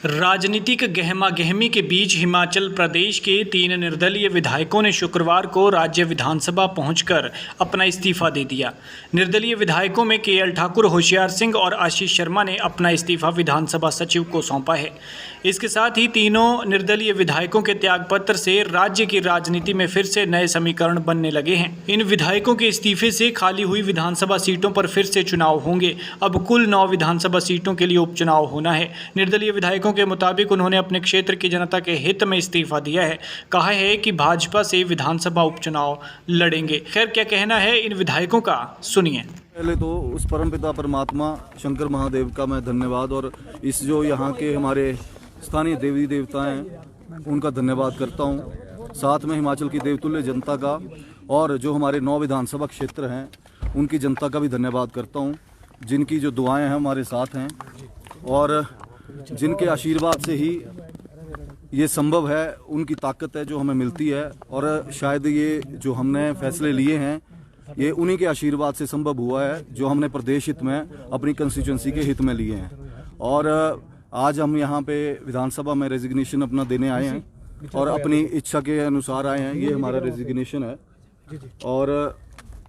राजनीतिक गहमागहमी के बीच हिमाचल प्रदेश के 3 निर्दलीय विधायकों ने शुक्रवार को राज्य विधानसभा पहुंचकर अपना इस्तीफा दे दिया। निर्दलीय विधायकों में केएल ठाकुर, होशियार सिंह और आशीष शर्मा ने अपना इस्तीफा विधानसभा सचिव को सौंपा है। इसके साथ ही तीनों निर्दलीय विधायकों के त्यागपत्र से राज्य की राजनीति में फिर से नए समीकरण बनने लगे हैं। इन विधायकों के इस्तीफे से खाली हुई विधानसभा सीटों पर फिर से चुनाव होंगे। अब कुल 9 विधानसभा सीटों के लिए उपचुनाव होना है। निर्दलीय विधायकों के मुताबिक उन्होंने अपने क्षेत्र की जनता के हित में इस्तीफा दिया है। कहा है कि भाजपा से विधानसभा उपचुनाव लड़ेंगे। खैर, क्या कहना है इन विधायकों का, सुनिए। पहले तो उस परमपिता परमात्मा शंकर महादेव का मैं धन्यवाद और इस जो यहाँ के हमारे स्थानीय देवी देवता हैं उनका धन्यवाद करता हूँ। साथ में हिमाचल की देवतुल्य जनता का और जो हमारे 9 विधानसभा क्षेत्र हैं उनकी जनता का भी धन्यवाद करता हूँ, जिनकी जो दुआएं हैं हमारे साथ हैं और जिनके आशीर्वाद से ही ये संभव है। उनकी ताकत है जो हमें मिलती है और शायद ये जो हमने फैसले लिए हैं ये उन्हीं के आशीर्वाद से संभव हुआ है, जो हमने प्रदेश हित में अपनी कंस्टिट्यूंसी के हित में लिए हैं। और आज हम यहाँ पे विधानसभा में रेजिग्नेशन अपना देने आए हैं और अपनी इच्छा के अनुसार आए हैं। ये हमारा रेजिग्नेशन है और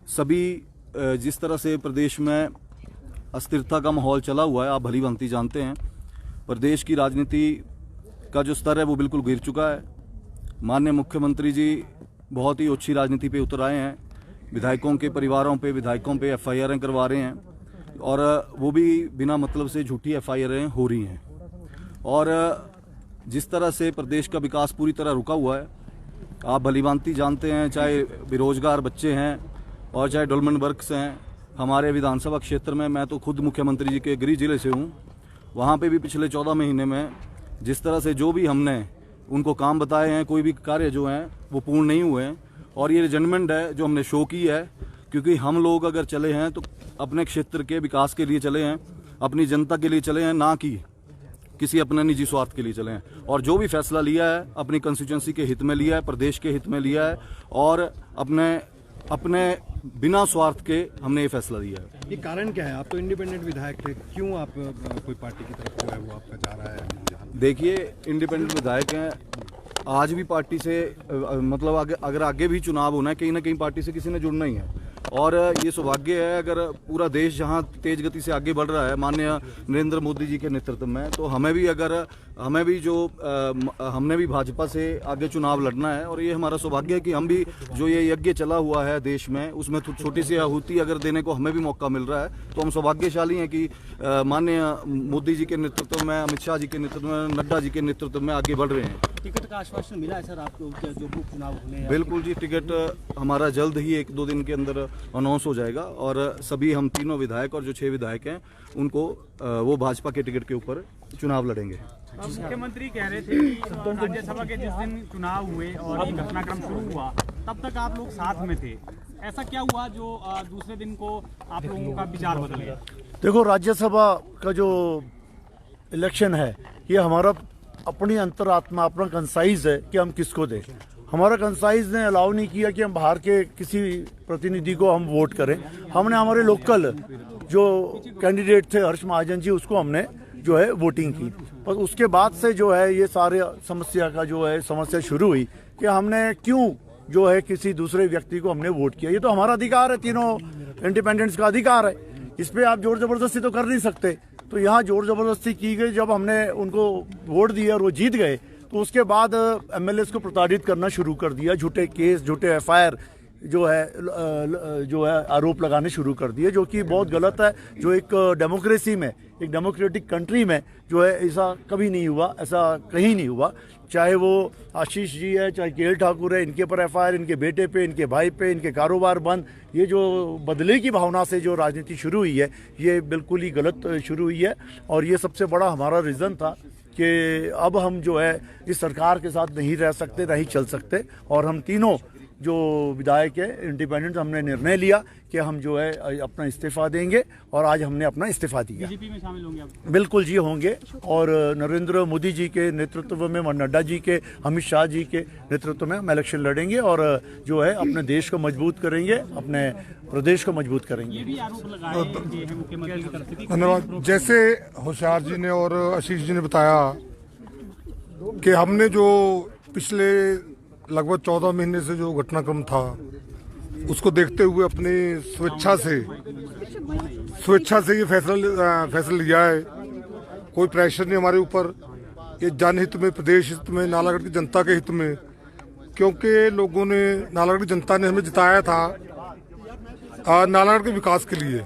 सभी जिस तरह से प्रदेश में अस्थिरता का माहौल चला हुआ है, आप भली भांति जानते हैं। प्रदेश की राजनीति का जो स्तर है वो बिल्कुल गिर चुका है। माननीय मुख्यमंत्री जी बहुत ही अच्छी राजनीति पे उतर आए हैं। विधायकों के परिवारों पे, विधायकों पे एफआईआर करवा रहे हैं और वो भी बिना मतलब से झूठी एफआईआर हो रही हैं। और जिस तरह से प्रदेश का विकास पूरी तरह रुका हुआ है, आप भलीभांति जानते हैं। चाहे बेरोजगार बच्चे हैं और चाहे डेवलपमेंट वर्क्स हैं हमारे विधानसभा क्षेत्र में। मैं तो खुद मुख्यमंत्री जी के गृह जिले से हूँ। वहाँ पे भी पिछले 14 महीने में जिस तरह से जो भी हमने उनको काम बताए हैं, कोई भी कार्य जो हैं वो पूर्ण नहीं हुए हैं। और ये रिजनमेंट है जो हमने शो की है, क्योंकि हम लोग अगर चले हैं तो अपने क्षेत्र के विकास के लिए चले हैं, अपनी जनता के लिए चले हैं, ना कि किसी अपने निजी स्वार्थ के लिए चले हैं। और जो भी फैसला लिया है अपनी कंस्टिट्यूंसी के हित में लिया है, प्रदेश के हित में लिया है और अपने बिना स्वार्थ के हमने ये फैसला लिया है। ये कारण क्या है? आप तो इंडिपेंडेंट विधायक थे, क्यों आप कोई पार्टी की तरफ जो है वो आपका जा रहा है? देखिए, इंडिपेंडेंट विधायक हैं, आज भी पार्टी से मतलब अगर आगे भी चुनाव होना है, कहीं ना कहीं पार्टी से किसी ने जुड़ना ही है। और ये सौभाग्य है, अगर पूरा देश जहां तेज गति से आगे बढ़ रहा है माननीय नरेंद्र मोदी जी के नेतृत्व में, तो हमने भी भाजपा से आगे चुनाव लड़ना है। और ये हमारा सौभाग्य है कि हम भी जो ये यज्ञ चला हुआ है देश में, उसमें छोटी सी आहुति अगर देने को हमें भी मौका मिल रहा है, तो हम सौभाग्यशाली हैं कि माननीय मोदी जी के नेतृत्व में, अमित शाह जी के नेतृत्व में, नड्डा जी के नेतृत्व में आगे बढ़ रहे हैं। टिकट का आश्वासन मिला है सर आपको जो उपचुनाव होने हैं? बिल्कुल जी, टिकट हमारा जल्द ही 1-2 दिन के अंदर अनाउंस हो जाएगा और सभी हम तीनों विधायक और जो 6 विधायक हैं उनको वो भाजपा के टिकट के ऊपर चुनाव लड़ेंगे। मुख्यमंत्री कह रहे थे कि राज्यसभा के जिस दिन चुनाव हुए और ये घटनाक्रम शुरू हुआ तब तक आप लोग साथ में थे। ऐसा क्या हुआ जो दूसरे दिन को आप लोगों का विचार बदल गया? देखो, राज्यसभा का जो इलेक्शन है ये हमारा अपनी अंतरात्मा, अपना कंसाइज है कि हम किसको दें। हमारा कंसाइज ने अलाउ नहीं किया कि हम बाहर के किसी प्रतिनिधि को हम वोट करें। हमने हमारे लोकल जो कैंडिडेट थे हर्ष महाजन जी, उसको हमने जो है वोटिंग की। पर उसके बाद से जो है ये सारे समस्या शुरू हुई कि हमने क्यों जो है किसी दूसरे व्यक्ति को हमने वोट किया। ये तो हमारा अधिकार है, तीनों इंडिपेंडेंट्स का अधिकार है। इस पर आप जोर जबरदस्ती तो कर नहीं सकते। तो यहाँ जोर जबरदस्ती की गई। जब हमने उनको वोट दिया और वो जीत गए, तो उसके बाद एमएलएस को प्रताड़ित करना शुरू कर दिया। झूठे केस, झूठे एफआईआर जो है आरोप लगाने शुरू कर दिए, जो कि बहुत गलत है। जो एक डेमोक्रेसी में, एक डेमोक्रेटिक कंट्री में जो है ऐसा कभी नहीं हुआ, ऐसा कहीं नहीं हुआ। चाहे वो आशीष जी है, चाहे केएल ठाकुर है, इनके ऊपर एफआईआर, इनके बेटे पे, इनके भाई पे, इनके कारोबार बंद। ये जो बदले की भावना से जो राजनीति शुरू हुई है ये बिल्कुल ही गलत शुरू हुई है। और ये सबसे बड़ा हमारा रीज़न था कि अब हम जो है इस सरकार के साथ नहीं रह सकते, नहीं चल सकते। और हम तीनों जो विधायक है इंडिपेंडेंट, हमने निर्णय लिया कि हम जो है अपना इस्तीफा देंगे और आज हमने अपना इस्तीफा दिया। बीजेपी में शामिल होंगे आप? बिल्कुल जी, होंगे। और नरेंद्र मोदी जी के नेतृत्व में, नड्डा जी के, अमित शाह जी के नेतृत्व में हम इलेक्शन लड़ेंगे और जो है अपने देश को मजबूत करेंगे, अपने प्रदेश को मजबूत करेंगे। ये भी आरोप लगाए हैं मुख्यमंत्री की तरफ से। धन्यवाद। जैसे होशियार जी ने और आशीष जी ने बताया कि हमने जो पिछले लगभग 14 महीने से जो घटनाक्रम था उसको देखते हुए अपनी स्वेच्छा से ये फैसला लिया है। कोई प्रेशर नहीं हमारे ऊपर। ये जनहित में, प्रदेश हित में, नालागढ़ की जनता के हित में, क्योंकि लोगों ने, नालागढ़ की जनता ने हमें जिताया था नालागढ़ के विकास के लिए,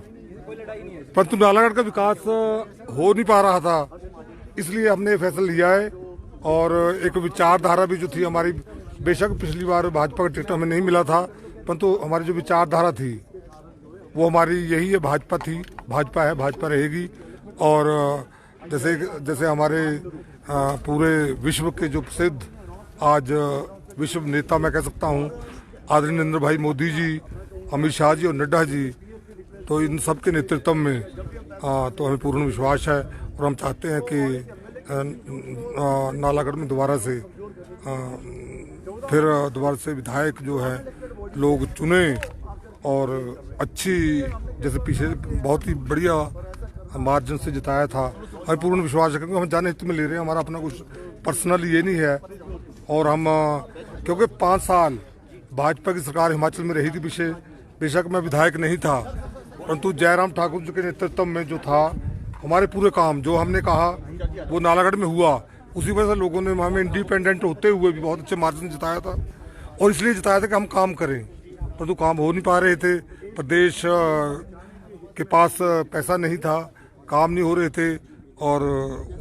परंतु नालागढ़ का विकास हो नहीं पा रहा था। इसलिए हमने फैसला लिया है। और एक विचारधारा भी जो थी हमारी, बेशक पिछली बार भाजपा का टिकट हमें नहीं मिला था, परंतु हमारी जो विचारधारा थी वो हमारी यही है, भाजपा थी, भाजपा है, भाजपा रहेगी। और जैसे हमारे पूरे विश्व के जो प्रसिद्ध आज विश्व नेता मैं कह सकता हूँ, आदरणीय नरेंद्र भाई मोदी जी, अमित शाह जी और नड्डा जी, तो इन सब के नेतृत्व में तो हमें पूर्ण विश्वास है। और हम चाहते हैं कि नालागढ़ में दोबारा से विधायक जो है लोग चुने और अच्छी, जैसे पीछे बहुत ही बढ़िया मार्जिन से जिताया था, हमें पूर्ण विश्वास है। क्योंकि हम जनहित में ले रहे हैं, हमारा अपना कुछ पर्सनल ये नहीं है। और हम क्योंकि 5 साल भाजपा की सरकार हिमाचल में रही थी पीछे, बेशक मैं विधायक नहीं था, परंतु जयराम ठाकुर जी के नेतृत्व में जो था, हमारे पूरे काम जो हमने कहा वो नालागढ़ में हुआ। उसी वजह से लोगों ने हमें इंडिपेंडेंट होते हुए भी बहुत अच्छे मार्जिन जिताया था। और इसलिए जिताया था कि हम काम करें, परंतु काम हो नहीं पा रहे थे। प्रदेश के पास पैसा नहीं था, काम नहीं हो रहे थे। और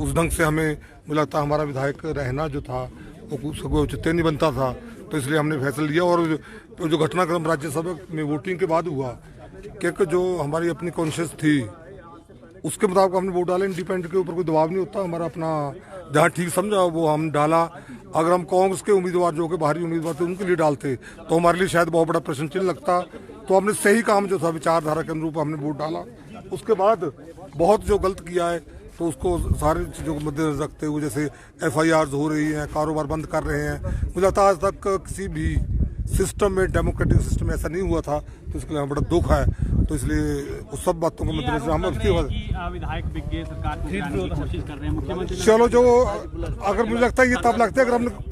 उस ढंग से हमें मुझे लगता हमारा विधायक रहना जो था वो चित्ते नहीं बनता था। तो इसलिए हमने फैसला लिया। और जो घटनाक्रम राज्यसभा में वोटिंग के बाद हुआ, क्योंकि जो हमारी अपनी कॉन्शियस थी उसके मुताबिक हमने वोट डाले। इंडिपेंडेंट के ऊपर कोई दबाव नहीं होता, हमारा अपना जहाँ ठीक समझा वो हम डाला। अगर हम कांग्रेस के उम्मीदवार जो कि बाहरी उम्मीदवार थे उनके लिए डालते तो हमारे लिए शायद बहुत बड़ा प्रश्न चिन्ह लगता। तो हमने सही काम जो था विचारधारा के अनुरूप हमने वोट डाला। उसके बाद बहुत जो गलत किया है तो उसको सारी चीज़ों को मद्देनजर रखते हुए, जैसे FIRs हो रही हैं, कारोबार बंद कर रहे हैं, मुझे लगता है आज तक किसी भी सिस्टम में, डेमोक्रेटिक सिस्टम में ऐसा नहीं हुआ था। तो इसके लिए हमें बड़ा दुख है। तो इसलिए उस सब बातों को मद्देनजर हम उसके बाद विधायक बिग्गे सरकार को गिराने की कोशिश कर रहे हैं मुख्यमंत्री। चलो, जो अगर मुझे लगता है ये तब लगता है अगर हमने कांग्रेस